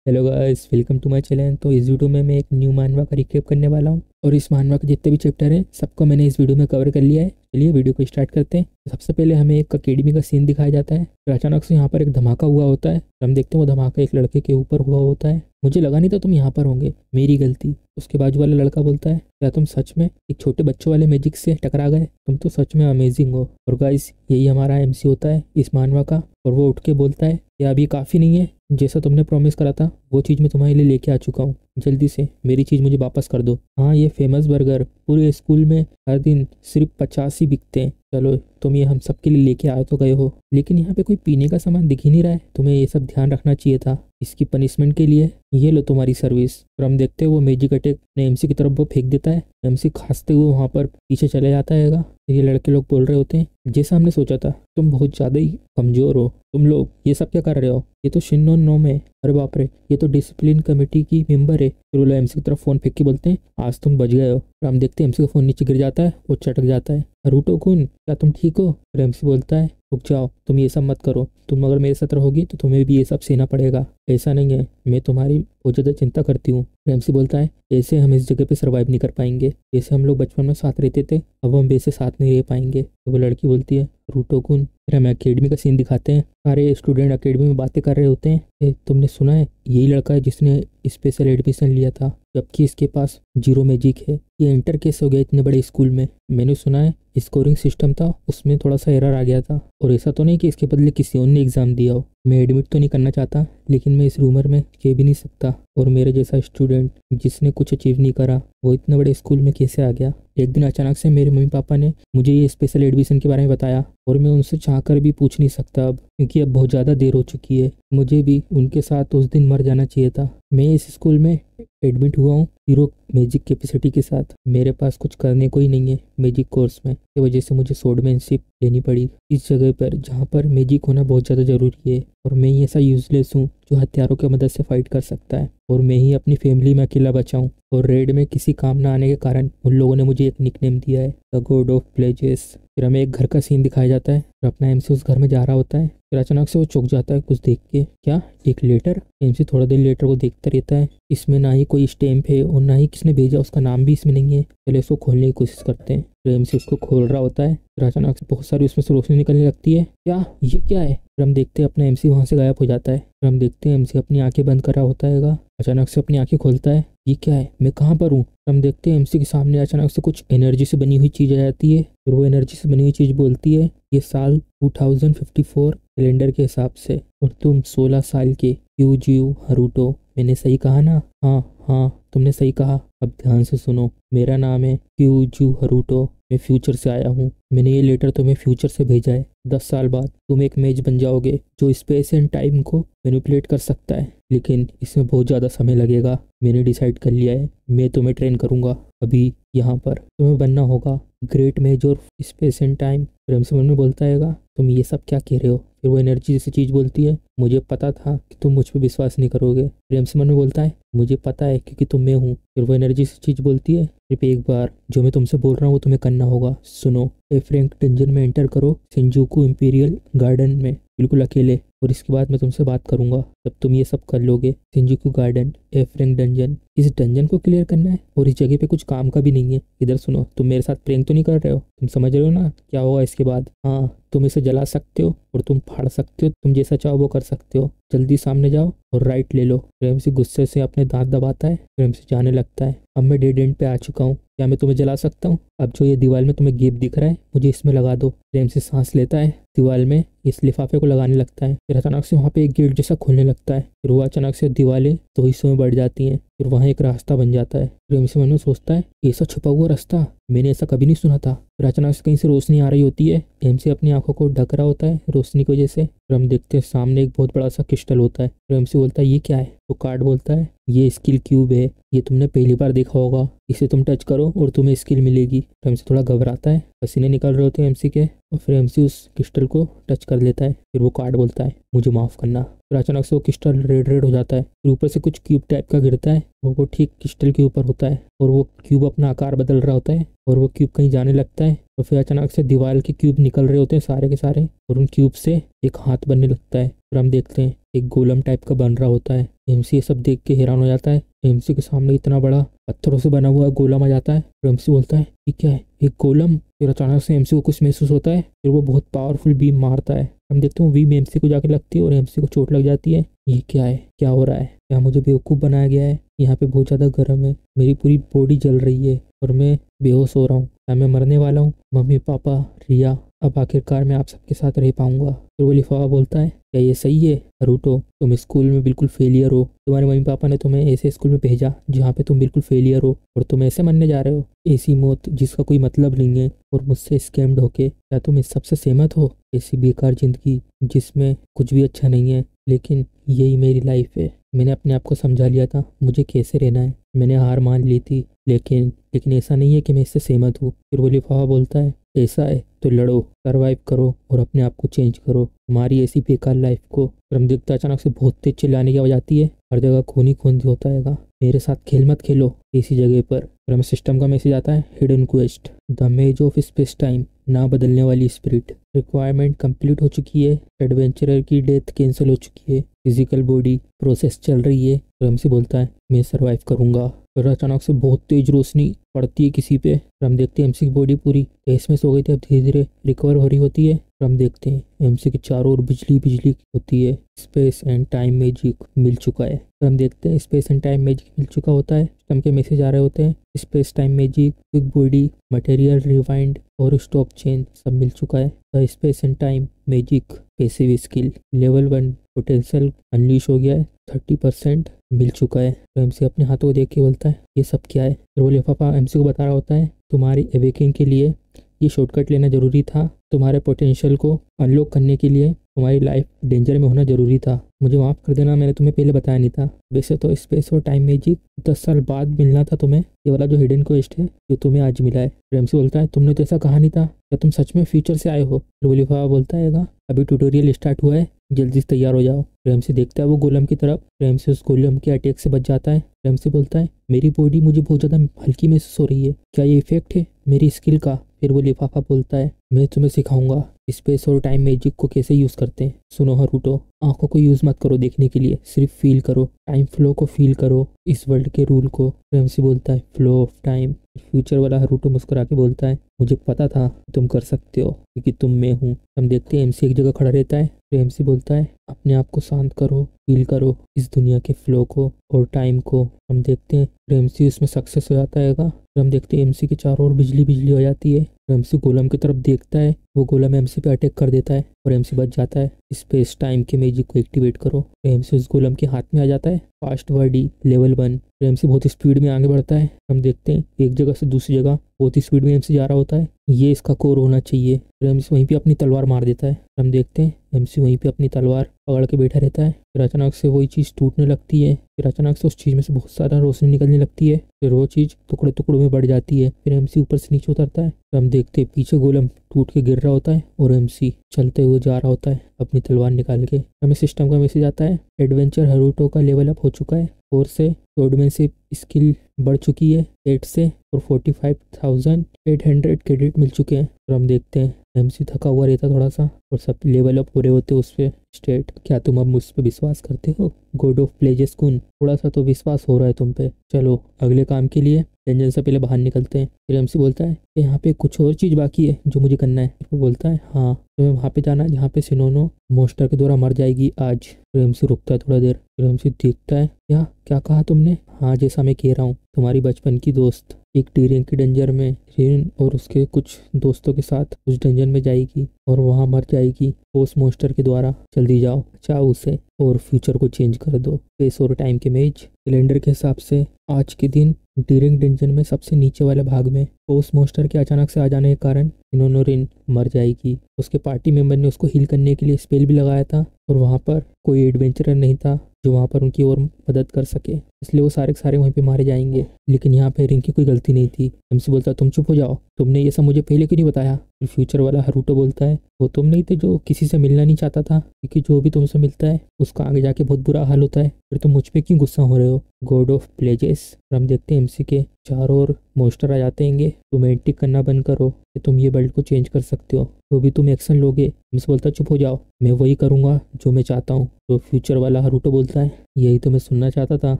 Hello guys, welcome to my channel. तो इस video में मैं एक न्यू मानवा का रिकेप करने वाला हूँ और इस मानवा के जितने भी चैप्टर हैं सबको मैंने इस वीडियो में कवर कर लिया है। चलिए वीडियो को स्टार्ट करते हैं। सबसे पहले हमें एक अकेडमी का सीन दिखाया जाता है। फिर अचानक से यहाँ पर एक धमाका हुआ होता है। हम देखते हैं वो धमाका एक लड़के के ऊपर हुआ होता है। मुझे लगा नहीं था तुम यहाँ पर होंगे, मेरी गलती। उसके बाजू वाला लड़का बोलता है, क्या तुम सच में एक छोटे बच्चों वाले मैजिक से टकरा गए? तुम तो सच में अमेजिंग हो। और गाइस, यही हमारा एमसी होता है इस मानवा का। और वो उठ के बोलता है, क्या अभी काफ़ी नहीं है? जैसा तुमने प्रॉमिस करा था वो चीज़ मैं तुम्हारे लिए लेके आ चुका हूँ। जल्दी से मेरी चीज़ मुझे वापस कर दो। हाँ, ये फेमस बर्गर पूरे स्कूल में हर दिन सिर्फ 50 ही बिकते हैं। चलो, तुम ये हम सब के लिए लेके आए तो गए हो, लेकिन यहाँ पे कोई पीने का सामान दिख ही नहीं रहा है। तुम्हें ये सब ध्यान रखना चाहिए था। इसकी पनिशमेंट के लिए ये लो तुम्हारी सर्विस। और हम देखते हैं वो मैजिक अटैक ने एमसी की तरफ वो फेंक देता है। एमसी खांसते हुए वहाँ पर पीछे चले जाता है। ये लड़के लोग बोल रहे होते हैं, जैसा हमने सोचा था, तुम बहुत ज़्यादा ही कमज़ोर हो। तुम लोग ये सब क्या कर रहे हो? ये तो शिन्नो नोम है। अरे बाप रे, ये तो डिसिप्लिन कमेटी की मेंबर है। फिर वो एमसी की तरफ फ़ोन फेंक के बोलते हैं, आज तुम बच गए हो। और हम देखते हैं एमसी का फ़ोन नीचे गिर जाता है, वो चटक जाता है। रूटो कुन, क्या तुम ठीक हो? फिर एमसी बोलता है, रुक जाओ, तुम ये सब मत करो। तुम अगर मेरे साथ रहोगी तो तुम्हें भी ये सब सहना पड़ेगा। ऐसा नहीं है, मैं तुम्हारी बहुत ज़्यादा चिंता करती हूँ। एमसी बोलता है, ऐसे हम इस जगह पे सर्वाइव नहीं कर पाएंगे। जैसे हम लोग बचपन में साथ रहते थे, अब हम वैसे साथ नहीं रह पाएंगे। तो वो लड़की बोलती है, रूटो कुन। फिर हमें अकेडमी का सीन दिखाते हैं। सारे स्टूडेंट अकेडमी में बातें कर रहे होते हैं। तुमने सुना है यही लड़का है जिसने स्पेशल एडमिशन लिया था, जबकि इसके पास जीरो मैजिक है। ये इंटर कैसे हो गया इतने बड़े स्कूल में? मैंने सुना है स्कोरिंग सिस्टम था, उसमें थोड़ा सा एरर आ गया था। और ऐसा तो नहीं कि इसके बदले किसी और ने एग्जाम दिया हो। मैं एडमिट तो नहीं करना चाहता, लेकिन मैं इस रूमर में कह भी नहीं सकता। और मेरे जैसा स्टूडेंट जिसने कुछ अचीव नहीं करा, वो इतने बड़े स्कूल में कैसे आ गया? एक दिन अचानक से मेरे मम्मी पापा ने मुझे ये स्पेशल एडमिशन के बारे में बताया, और मैं उनसे चाहकर भी पूछ नहीं सकता अब, क्योंकि अब बहुत ज़्यादा देर हो चुकी है। मुझे भी उनके साथ उस दिन मर जाना चाहिए था। मैं इस स्कूल में एडमिट हुआ हूँ जीरो मैजिक कैपेसिटी के साथ। मेरे पास कुछ करने को ही नहीं है मैजिक कोर्स में, की वजह से मुझे स्वॉर्डमैनशिप लेनी पड़ी इस जगह पर जहाँ पर मैजिक होना बहुत ज़्यादा ज़रूरी है। और मैं ही ऐसा यूजलेस हूँ जो हथियारों की मदद से फाइट कर सकता है, और मैं ही अपनी फैमिली में अकेला बचा हूँ। और रेड में किसी काम ना आने के कारण उन लोगों ने मुझे एक निकनेम दिया है, द गॉड ऑफ प्लेजेस। फिर हमें एक घर का सीन दिखाया जाता है और अपना एमसी उस घर में जा रहा होता है। फिर अचानक से वो चौंक जाता है कुछ देख के। क्या, एक लेटर? एमसी थोड़ा देर लेटर को देखता रहता है। इसमें ना ही कोई स्टैम्प है और ना ही किसने भेजा, उसका नाम भी इसमें नहीं है। पहले उसको खोलने की कोशिश करते हैं। फिर एमसी उसको खोल रहा होता है। फिर अचानक से बहुत सारी उसमें से रोशनी निकलने लगती है। क्या, ये क्या है? फिर हम देखते हैं अपना एमसी वहाँ से गायब हो जाता है। फिर हम देखते हैं एमसी अपनी आंखें बंद कर रहा होता है। अचानक से अपनी आंखें खोलता है। ये क्या है? मैं कहाँ पर हूँ? हम देखते हैं एमसी के सामने अचानक से कुछ एनर्जी से बनी हुई चीज़ आ जाती है। फिर वो एनर्जी से बनी हुई चीज़ बोलती है, ये साल 2054 कैलेंडर के हिसाब से, और तुम 16 साल के क्यूजियो हरुटो। मैंने सही कहा ना? हाँ, तुमने सही कहा। अब ध्यान से सुनो, मेरा नाम है क्यूजू हरुटो। मैं फ्यूचर से आया हूँ। मैंने ये लेटर तुम्हें फ्यूचर से भेजा है। 10 साल बाद तुम एक मेज बन जाओगे जो स्पेस एंड टाइम को मैनिपुलेट कर सकता है, लेकिन इसमें बहुत ज़्यादा समय लगेगा। मैंने डिसाइड कर लिया है, मैं तुम्हें ट्रेन करूँगा। अभी यहाँ पर तुम्हें बनना होगा ग्रेट मेज ऑफ स्पेस एंड टाइम। फिर हमसे मन में बोलता है, तुम ये सब क्या कह रहे हो? फिर वो एनर्जी जैसी चीज़ बोलती है, मुझे पता था कि तुम मुझ पर विश्वास नहीं करोगे। फिर हमसे मन में बोलता है, मुझे पता है क्योंकि तुम मैं हूँ। फिर वो एनर्जी से चीज़ बोलती है, सिर्फ एक बार जो मैं तुमसे बोल रहा हूँ वो तुम्हें करना होगा। सुनो, फ्रैंक डंजन में एंटर करो, शिंजूकू इंपीरियल गार्डन में, बिल्कुल अकेले, और इसके बाद मैं तुमसे बात करूंगा। जब तुम ये सब कर लोगे, शिंजूकू गार्डन, फ्रैंक डंजन, इस डंजन को क्लियर करना है, और इस जगह पे कुछ काम का भी नहीं है। इधर सुनो, तुम मेरे साथ प्रैंक तो नहीं कर रहे हो? तुम समझ रहे हो ना क्या होगा इसके बाद? हाँ, तुम इसे जला सकते हो और तुम फाड़ सकते हो, तुम जैसा चाहो वो कर सकते हो। जल्दी सामने जाओ और राइट ले लो। प्रेम से गुस्से से अपने दांत दबाता है। प्रेम से जाने लगता है। अब मैं डेड एंड पे आ चुका हूँ, क्या मैं तुम्हें जला सकता हूँ? अब जो ये दीवार में तुम्हें गैप दिख रहा है, मुझे इसमें लगा दो। प्रेम से सांस लेता है, दीवार में इस लिफाफे को लगाने लगता है। फिर अचानक से वहाँ पे एक गेट जैसा खुलने लगता है। फिर वो अचानक से दीवारें 2 हिस्सों में बढ़ जाती हैं। फिर वहाँ एक रास्ता बन जाता है। प्रेम से मन में सोचता है, ऐसा छुपा हुआ रास्ता, मैंने ऐसा कभी नहीं सुना था। फिर अचानक से कहीं से रोशनी आ रही होती है। एमसी अपनी आंखों को ढक रहा होता है रोशनी की वजह से। फिर हम देखते हैं सामने एक बहुत बड़ा सा क्रिस्टल होता है। फिर एमसी बोलता है, ये क्या है? वो कार्ड बोलता है, ये स्किल क्यूब है, ये तुमने पहली बार देखा होगा, इसे तुम टच करो और तुम्हें स्किल मिलेगी। तो एमसी थोड़ा घबराता है, पसीने निकल रहे होते हैं एमसी के, और फिर एमसी उस क्रिस्टल को टच कर लेता है। फिर वो कार्ड बोलता है, मुझे माफ़ करना। फिर अचानक से वो क्रिस्टल रेड रेड हो जाता है। फिर ऊपर से कुछ क्यूब टाइप का गिरता है, वो ठीक क्रिस्टल के ऊपर होता है, और वो क्यूब अपना आकार बदल रहा होता है, और वो क्यूब कहीं जाने लगता है। और फिर अचानक से दीवार के क्यूब निकल रहे होते हैं सारे के सारे, और उन क्यूब से एक हाथ बनने लगता है। फिर हम देखते हैं एक गोलम टाइप का बन रहा होता है। एमसी ये सब देख के हैरान हो जाता है। एमसी के सामने इतना बड़ा पत्थरों से बना हुआ गोलम आ जाता है। फिर एमसी बोलता है ये क्या है, एक गोलम। फिर अचानक से एमसी को कुछ महसूस होता है, फिर वो बहुत पावरफुल बीम मारता है। हम देखते हैं बीम एमसी को जाके लगती है और एमसी को चोट लग जाती है। ये क्या है, क्या हो रहा है, क्या मुझे बेवकूफ़ बनाया गया है? यहाँ पे बहुत ज़्यादा गर्म है, मेरी पूरी बॉडी जल रही है और मैं बेहोश हो रहा हूँ, क्या मैं मरने वाला हूँ? मम्मी पापा, रिया, अब आखिरकार मैं आप सबके साथ रह पाऊंगा। फिर वो लिफाफा बोलता है क्या ये सही है हरूटो, तुम स्कूल में बिल्कुल फेलियर हो, तुम्हारे मम्मी पापा ने तुम्हें ऐसे स्कूल में भेजा जहाँ पे तुम बिल्कुल फेलियर हो और तुम ऐसे मरने जा रहे हो, ऐसी मौत जिसका कोई मतलब नहीं है और मुझसे स्कैम्ड होके। क्या तुम इस सबसे सहमत हो? ऐसी बेकार जिंदगी जिसमें कुछ भी अच्छा नहीं है, लेकिन यही मेरी लाइफ है। मैंने अपने आप को समझा लिया था मुझे कैसे रहना है, मैंने हार मान ली थी, लेकिन ऐसा नहीं है कि मैं इससे सहमत हूँ। फिर वो लिफाफा बोलता है ऐसा है तो लड़ो, सरवाइव करो और अपने आप को चेंज करो, हमारी ऐसी बेकार लाइफ को। फिर हम देखते अचानक से बहुत तेज चिल्लाने की आवाज आती है, हर जगह खून ही खून होता है, मेरे साथ खेल मत खेलो इसी जगह पर। फिर हमें सिस्टम का मैसेज आता है हिडन क्वेस्ट, द मेज ऑफ स्पेस टाइम, ना बदलने वाली स्पिरिट, रिक्वायरमेंट कंप्लीट हो चुकी है, एडवेंचरर की डेथ कैंसिल हो चुकी है, फिजिकल बॉडी प्रोसेस चल रही है। फिर हमसे बोलता है मैं सरवाइव करूंगा। फिर अचानक से बहुत तेज रोशनी पड़ती है किसी पे, फिर हम देखते हैं एमसी की बॉडी पूरी तहस-नहस हो गई थी, अब धीरे धीरे रिकवर हो रही होती है। फिर हम देखते हैं एमसी के चारों ओर बिजली बिजली होती है, स्पेस एंड टाइम मैजिक मिल चुका है। फिर हम देखते हैं स्पेस एंड टाइम मैजिक मिल चुका होता है, सिस्टम के मैसेज आ रहे होते हैं, space time magic, quick body, material rewind और स्टॉप चेंज सब मिल चुका है। The space and time magic passive skill level 1 potential unleash हो गया है, 30% मिल चुका है। तो एमसी अपने हाथों को देख के बोलता है ये सब क्या है? फिर वो लिफाफा एमसी को बता रहा होता है तुम्हारी अवेकिंग के लिए ये शॉर्टकट लेना जरूरी था, तुम्हारे पोटेंशियल को अनलॉक करने के लिए तुम्हारी लाइफ डेंजर में होना जरूरी था, मुझे माफ़ कर देना, मैंने तुम्हें पहले बताया नहीं था। वैसे तो स्पेस और टाइम मैजिक 10 साल बाद मिलना था तुम्हें, ये वाला जो हिडन क्वेस्ट है जो तुम्हें आज मिला है। एमसी बोलता है तुमने तो ऐसा कहा नहीं था, क्या तुम सच में फ्यूचर से आए हो? फिर वो लिफाफा बोलता है अभी ट्यूटोरियल स्टार्ट हुआ है, जल्दी से तैयार हो जाओ। एमसी देखता है वो गोलम की तरफ, एमसी उस गोलम के अटैक से बच जाता है। एमसी बोलता है मेरी बॉडी मुझे बहुत ज़्यादा हल्की महसूस हो रही है, क्या ये इफेक्ट है मेरी स्किल का? फिर वो लिफाफा बोलता है मैं तुम्हें सिखाऊंगा स्पेस और टाइम मैजिक को कैसे यूज़ करते हैं। सुनो हरूटो, आंखों को यूज़ मत करो देखने के लिए, सिर्फ फील करो, टाइम फ्लो को फील करो, इस वर्ल्ड के रूल को। एमसी बोलता है फ्लो ऑफ टाइम। फ्यूचर वाला हरूटो मुस्कुरा के बोलता है मुझे पता था तुम कर सकते हो क्योंकि तुम मैं हूँ। हम देखते हैं एमसी एक जगह खड़ा रहता है, तो एमसी बोलता है अपने आप को शांत करो, फील करो इस दुनिया के फ्लो को और टाइम को। हम देखते हैं एमसी उसमें सक्सेस हो जाता है। हम देखते हैं एमसी के चारों ओर बिजली बिजली हो जाती है। एमसी गोलम की तरफ देखता है, वो गोलम एमसी पे अटैक कर देता है और एमसी बच जाता है। स्पेस टाइम के मैजिक को एक्टिवेट करो। एमसी उस गोलम के हाथ में आ जाता है, फास्ट वर्डी लेवल 1। एमसी बहुत स्पीड में आगे बढ़ता है। हम देखते हैं एक जगह से दूसरी जगह बहुत ही स्पीड में एमसी जा रहा होता है, ये इसका कोर होना चाहिए। एमसी वहीं पे अपनी तलवार मार देता है। हम देखते हैं एमसी वहीं पे अपनी तलवार पकड़ के बैठा रहता है। फिर अचानक से वही चीज़ टूटने लगती है, फिर अचानक से उस चीज़ में से बहुत सारा रोशनी निकलने लगती है, फिर वो चीज़ टुकड़े टुकड़ों में बढ़ जाती है। फिर एमसी ऊपर से नीचे उतरता है। फिर हम देखते हैं पीछे गोलम टूट के गिर रहा होता है और एमसी चलते हुए जा रहा होता है अपनी तलवार निकाल के। हमें सिस्टम का मैसेज आता है एडवेंचर हरूटो का लेवल अप हो चुका है, 4 से स्वॉर्डमैनशिप स्किल बढ़ चुकी है 8 से, और 45,800 क्रेडिट मिल चुके हैं। और हम देखते हैं एमसी थका हुआ रहता थोड़ा सा और सब लेवल अप पूरे होते उस पर स्टेट, क्या तुम अब मुझ पर विश्वास करते हो गॉड ऑफ प्लेजेस कुन? थोड़ा सा तो विश्वास हो रहा है तुम पे, चलो अगले काम के लिए डेंजर से पहले बाहर निकलते हैं। फिर एमसी बोलता है कि यहाँ पे कुछ और चीज़ बाकी है जो मुझे करना है। वो बोलता है हाँ, तुम्हें वहाँ पे जाना है जहाँ पे सिनोनो मोस्टर के द्वारा मर जाएगी आज। फिर एमसी रुकता है थोड़ा देर, फिर एमसी देखता है क्या कहा तुमने? हाँ जैसा मैं कह रहा हूँ, तुम्हारी बचपन की दोस्त एक डी-रैंक के डेंजर में रिन और उसके कुछ दोस्तों के साथ उस डेंजर में जाएगी और वहाँ मर जाएगी उस मोस्टर के द्वारा। जल्दी जाओ, बचाओ उसे और फ्यूचर को चेंज कर दो। स्पेस और टाइम के मैच कैलेंडर के हिसाब से आज के दिन डी-रैंक डेंजर में सबसे नीचे वाले भाग में उस मोस्टर के अचानक से आ जाने के कारण सिनोनो रिन मर जाएगी। उसके पार्टी मेंबर ने उसको हील करने के लिए स्पेल भी लगाया था और वहाँ पर कोई एडवेंचरर नहीं था जो वहाँ पर उनकी और मदद कर सके, इसलिए वो सारे के सारे वहीं पे मारे जाएंगे। लेकिन यहाँ पे रिन की कोई गलती नहीं थी। एमसी बोलता तुम चुप हो जाओ, तुमने ये सब मुझे पहले क्यों नहीं बताया? फिर फ्यूचर वाला हरूटो बोलता है वो तुम नहीं थे जो किसी से मिलना नहीं चाहता था, क्योंकि जो भी तुमसे मिलता है उसका आगे जाके बहुत बुरा हाल होता है, फिर तुम मुझ पर क्यों गुस्सा हो रहे हो? God of pledges. हम देखते हैं एमसी के चारों ओर मोस्टर आ जाते हैंगे, तुम एंटिक करना बंद करो कि तुम ये वर्ल्ड को चेंज कर सकते हो, तो भी तुम एक्शन लोगे। एमसी बोलता है चुप हो जाओ, मैं वही करूंगा जो मैं चाहता हूँ। तो फ्यूचर वाला हरूटो बोलता है यही तो मैं सुनना चाहता था,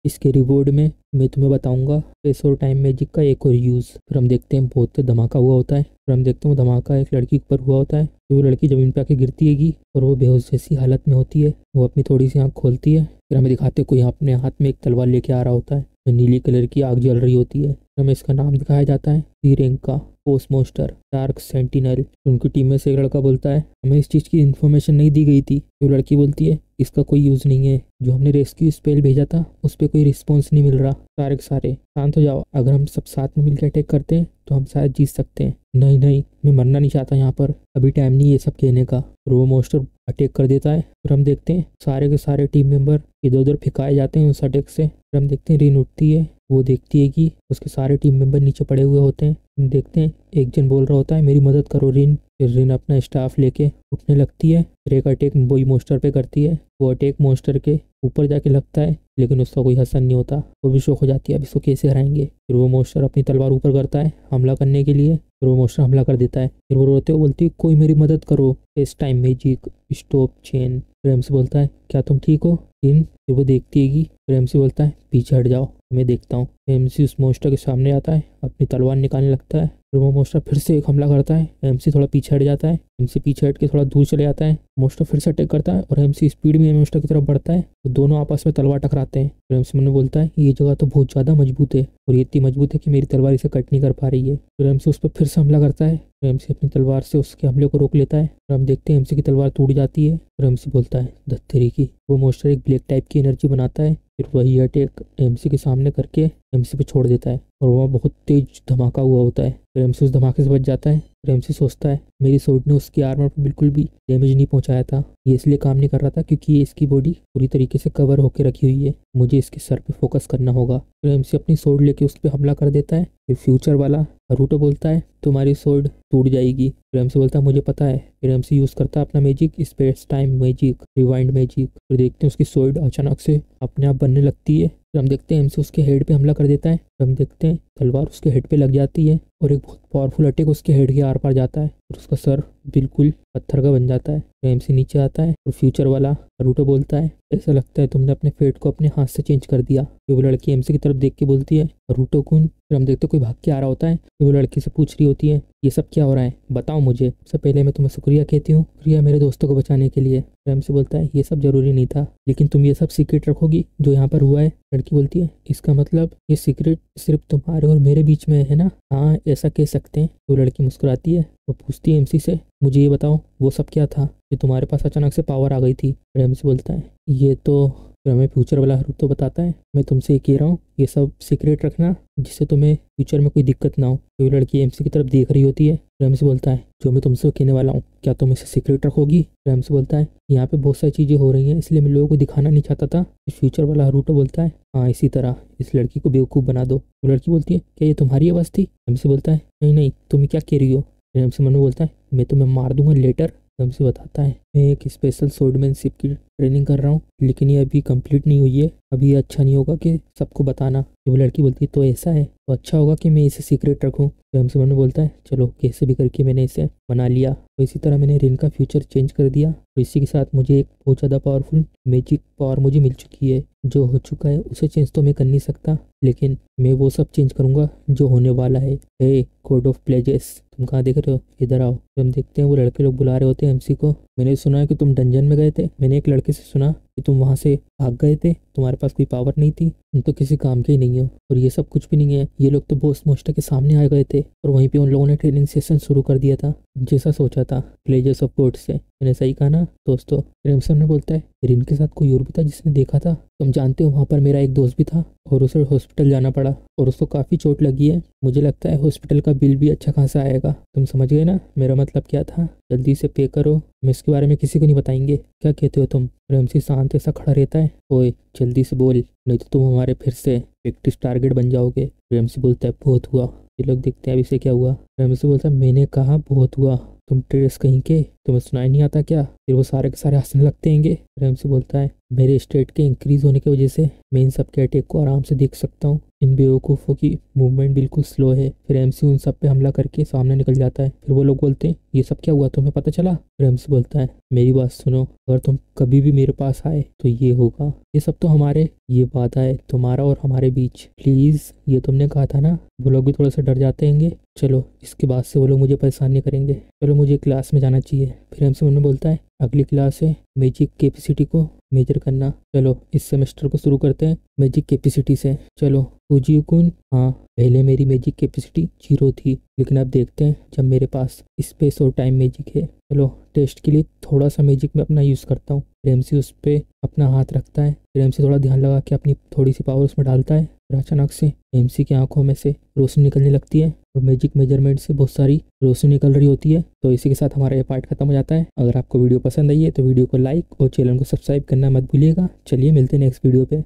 इसके रिवॉर्ड में मैं तुम्हें बताऊंगा स्पेस और टाइम मैजिक का एक और यूज़। फिर हम देखते हैं बहुत धमाका हुआ होता है। फिर हम देखते हैं वो धमाका एक लड़की के ऊपर हुआ होता है, वो लड़की जमीन पे आके गिरती हैगी और वो बेहोश जैसी हालत में होती है। वो अपनी थोड़ी सी आँख खोलती है, फिर हमें दिखाते कोई अपने हाथ में एक तलवार लेके आ रहा होता है, नीली कलर की आग जल रही होती है। हमें इसका नाम दिखाया जाता है सी रैंक का पोस्ट मोस्टर डार्क सेंटिनल। उनकी टीम में से एक लड़का बोलता है हमें इस चीज़ की इन्फॉर्मेशन नहीं दी गई थी। वो लड़की बोलती है इसका कोई यूज़ नहीं है, जो हमने रेस्क्यू स्पेल भेजा था उस पर कोई रिस्पॉन्स नहीं मिल रहा। सारे के सारे शांत हो जाओ, अगर हम सब साथ में मिलकर अटैक करते हैं तो हम शायद जीत सकते हैं। नहीं नहीं, मैं मरना नहीं चाहता, यहाँ पर अभी टाइम नहीं है ये सब कहने का। और वो मोस्टर अटैक कर देता है। फिर हम देखते हैं सारे के सारे टीम मेंबर इधर उधर फेंकाए जाते हैं उस अटैक से। फिर हम देखते हैं रिन उठती है, वो देखती है कि उसके सारे टीम मेंबर नीचे पड़े हुए होते हैं। हम देखते हैं एक जन बोल रहा होता है मेरी मदद करो रिन। फिर रिन अपना स्टाफ लेके उठने लगती है। फिर एक अटैक वही मोस्टर पे करती है, वो अटैक मोस्टर के ऊपर जाके लगता है, लेकिन उसका कोई असर नहीं होता। वो भी शौक हो जाती है अब इसको कैसे हराएंगे। फिर वो मोस्टर अपनी तलवार ऊपर करता है हमला करने के लिए, फिर वो मोस्टर हमला कर देता है। फिर वो रोते हुए बोलती है कोई मेरी मदद करो, इस टाइम मैजिक स्टॉप चेन। फिर एमसी बोलता है क्या तुम ठीक हो रिन? फिर वो देखती है कि फिर एमसी बोलता है पीछे हट जाओ मैं देखता हूँ। एमसी उस मोस्टर के सामने आता है, अपनी तलवार निकालने लगता है। फिर वो मोस्टर फिर से एक हमला करता है, एमसी थोड़ा पीछे हट जाता है। एमसी पीछे हट के थोड़ा दूर चले जाता है, मोस्टर फिर से अटैक करता है और एमसी स्पीड में मोस्टर की तरफ बढ़ता है। तो दोनों आपस में तलवार टकराते हैं। फिर एमसी मन बोलता है ये जगह तो बहुत ज़्यादा मजबूत है और ये इतनी मजबूत है कि मेरी तलवार इसे कट नहीं कर पा रही है। फिर एमसी उस पर फिर से हमला करता है। फिर एमसी अपनी तलवार से उसके हमले को रोक लेता है। फिर हम देखते हैं एमसी की तलवार टूट जाती है। फिर एमसी बोलता है दत्तेरी की। वो मोस्टर एक ब्लैक टाइप की एनर्जी बनाता है, फिर वही अटैक एमसी के सामने करके एमसी पे छोड़ देता है और वहाँ बहुत तेज धमाका हुआ होता है। फिर एमसी उस धमाके से बच जाता है। फिर एमसी सोचता है मेरी सोर्ड ने उसकी आर्मर पर बिल्कुल भी डैमेज नहीं पहुंचाया था, ये इसलिए काम नहीं कर रहा था क्योंकि ये इसकी बॉडी पूरी तरीके से कवर होकर रखी हुई है, मुझे इसके सर पे फोकस करना होगा। फिर एमसी अपनी सोर्ड लेके उस पर हमला कर देता है। फिर फ्यूचर वाला हरूटो बोलता है तुम्हारी सोर्ड टूट जाएगी। फिर एमसी बोलता है मुझे पता है। फिर एमसी यूज़ करता है अपना magic space time magic rewind magic. फिर देखते हैं उसकी सोर्ड अचानक से अपने आप बनने लगती है। फिर हम देखते हैं एमसी उसके हेड पे हमला कर देता है। फिर हम देखते हैं तलवार उसके हेड पे लग जाती है और एक बहुत पावरफुल अटैक उसके हेड के आर पार जाता है और उसका सर बिल्कुल पत्थर का बन जाता है। फिर एमसी नीचे आता है और फ्यूचर वाला हरूटो बोलता है ऐसा लगता है तुमने अपने फेट को अपने हाथ से चेंज कर दिया। फिर वो लड़की एमसी की तरफ देख के बोलती है हरूटो कुन। फिर हम देखते कोई भाग के आ रहा होता है। फिर वो लड़की से पूछ रही होती है ये सब क्या हो रहा है, बताओ मुझे। सबसे पहले मैं तुम्हें शुक्रिया कहती हूँ, शुक्रिया मेरे दोस्तों को बचाने के लिए। फिर एमसी बोलता है ये सब जरूरी नहीं था, लेकिन तुम ये सब सीक्रेट रखोगी जो यहाँ पर हुआ है। लड़की बोलती है इसका मतलब ये सीक्रेट सिर्फ तुम्हारे और मेरे बीच में है ना? हाँ ऐसा कह सकते हैं। तो लड़की मुस्कुराती है, वो पूछती है एमसी से मुझे ये बताओ वो सब क्या था कि तुम्हारे पास अचानक से पावर आ गई थी। फिर एमसी बोलता है ये तो फिर हमें फ्यूचर वाला हरूटो बताता है मैं तुमसे ये कह रहा हूँ ये सब सीक्रेट रखना जिससे तुम्हें फ्यूचर में कोई दिक्कत ना हो। तो लड़की एमसी की तरफ देख रही होती है। फिर एमसी बोलता है जो मैं तुमसे कहने वाला हूँ क्या तुम इसे सीक्रेट रखोगी? फिर एमसी बोलता है यहाँ पे बहुत सारी चीज़ें हो रही हैं इसलिए मैं लोगों को दिखाना नहीं चाहता था। फ्यूचर वाला हरूटो बोलता है हाँ इसी तरह इस लड़की को बेवकूफ़ बना दो। तो लड़की बोलती है क्या ये तुम्हारी आवाज़ थी? एमसी बोलता है नहीं नहीं तुम क्या कह रही हो? फिर एमसी मन में बोलता है मैं तुम्हें मार दूंगा लेटर। एमसी बताता है मैं एक स्पेशल सोर्डमैनशिप की ट्रेनिंग कर रहा हूँ लेकिन ये अभी कंप्लीट नहीं हुई है, अभी ये अच्छा नहीं होगा कि सबको बताना। तो वो लड़की बोलती है तो ऐसा है तो अच्छा होगा कि मैं इसे सीक्रेट रखूँ। तो एमसी मन में बोलता है चलो कैसे भी करके मैंने इसे बना लिया। तो इसी तरह मैंने रिन का फ्यूचर चेंज कर दिया। तो इसी के साथ मुझे एक बहुत ज़्यादा पावरफुल मैजिक पावर मुझे मिल चुकी है। जो हो चुका है उसे चेंज तो मैं कर नहीं सकता, लेकिन मैं वो सब चेंज करूँगा जो होने वाला है। हे कोड ऑफ प्लेजेस तुम कहाँ देख रहे हो, इधर आओ। तो हम देखते हैं वो लड़के लोग बुला रहे होते हैं एमसी को। मैंने सुना है कि तुम डंजन में गए थे, मैंने एक लड़के से सुना कि तुम वहाँ से भाग गए थे, तुम्हारे पास कोई पावर नहीं थी, तुम तो किसी काम के ही नहीं हो और ये सब कुछ भी नहीं है। ये लोग तो बॉस मोस्टर के सामने आ गए थे और वहीं पे उन लोगों ने ट्रेनिंग सेशन शुरू कर दिया था जैसा सोचा था प्लेजेस ऑफ गॉड से। मैंने सही कहा ना दोस्तों? रेमसन ने बोलता है रिन के साथ कोई और भी था जिसने देखा था? तुम जानते हो वहाँ पर मेरा एक दोस्त भी था और उसे हॉस्पिटल जाना पड़ा और उसको काफ़ी चोट लगी है। मुझे लगता है हॉस्पिटल का बिल भी अच्छा खासा आएगा। तुम समझ गए ना मेरा मतलब क्या था? जल्दी से पे करो, हम इसके बारे में किसी को नहीं बताएंगे। क्या कहते हो तुम? रेमसी शांत ऐसा खड़ा रहता है। ओए जल्दी से बोल, नहीं तो तुम हमारे फिर से प्रैक्टिस टारगेट बन जाओगे। रेमसी बोलता है बहुत हुआ। ये लोग देखते हैं अब इसे क्या हुआ। रेमसी बोलता है मैंने कहा बहुत हुआ, तुम ट्रेस कहीं के, तुम्हें सुनाई नहीं आता क्या? फिर वो सारे के सारे हंसने लगते हैंगे। फिर एमसी बोलता है मेरे स्टेट के इंक्रीज होने की वजह से मैं इन सब के अटैक को आराम से देख सकता हूँ। इन बेवकूफ़ों की मूवमेंट बिल्कुल स्लो है। फिर एमसी उन सब पे हमला करके सामने निकल जाता है। फिर वो लोग बोलते हैं ये सब क्या हुआ, तुम्हें पता चला? फिर एमसी बोलता है मेरी बात सुनो, अगर तुम कभी भी मेरे पास आए तो ये होगा। ये सब तो हमारे ये वादा है तुम्हारा और हमारे बीच, प्लीज़ ये तुमने कहा था ना। वो लोग भी थोड़ा सा डर जाते हैंगे। चलो इसके बाद से वो लोग मुझे परेशान नहीं करेंगे, चलो मुझे क्लास में जाना चाहिए। फिर एमसी मुन्ना बोलता है अगली क्लास है मैजिक कैपेसिटी को मेजर करना। चलो इस सेमेस्टर को शुरू करते हैं मैजिक कैपेसिटी से। चलो फूजी कुन, हाँ पहले मेरी मैजिक कैपेसिटी 0 थी, लेकिन अब देखते हैं जब मेरे पास स्पेस और टाइम मैजिक है। चलो टेस्ट के लिए थोड़ा सा मैजिक मैं अपना यूज़ करता हूँ। फिर एमसी उस पर अपना हाथ रखता है। फिर एमसी थोड़ा ध्यान लगा के अपनी थोड़ी सी पावर उसमें डालता है। फिर अचानक से एमसी की आंखों में से रोशनी निकलने लगती है और मैजिक मेजरमेंट से बहुत सारी रोशनी निकल रही होती है। तो इसी के साथ हमारा ये पार्ट खत्म हो जाता है। अगर आपको वीडियो पसंद आई है तो वीडियो को लाइक और चैनल को सब्सक्राइब करना मत भूलिएगा। चलिए मिलते हैं नेक्स्ट वीडियो पे।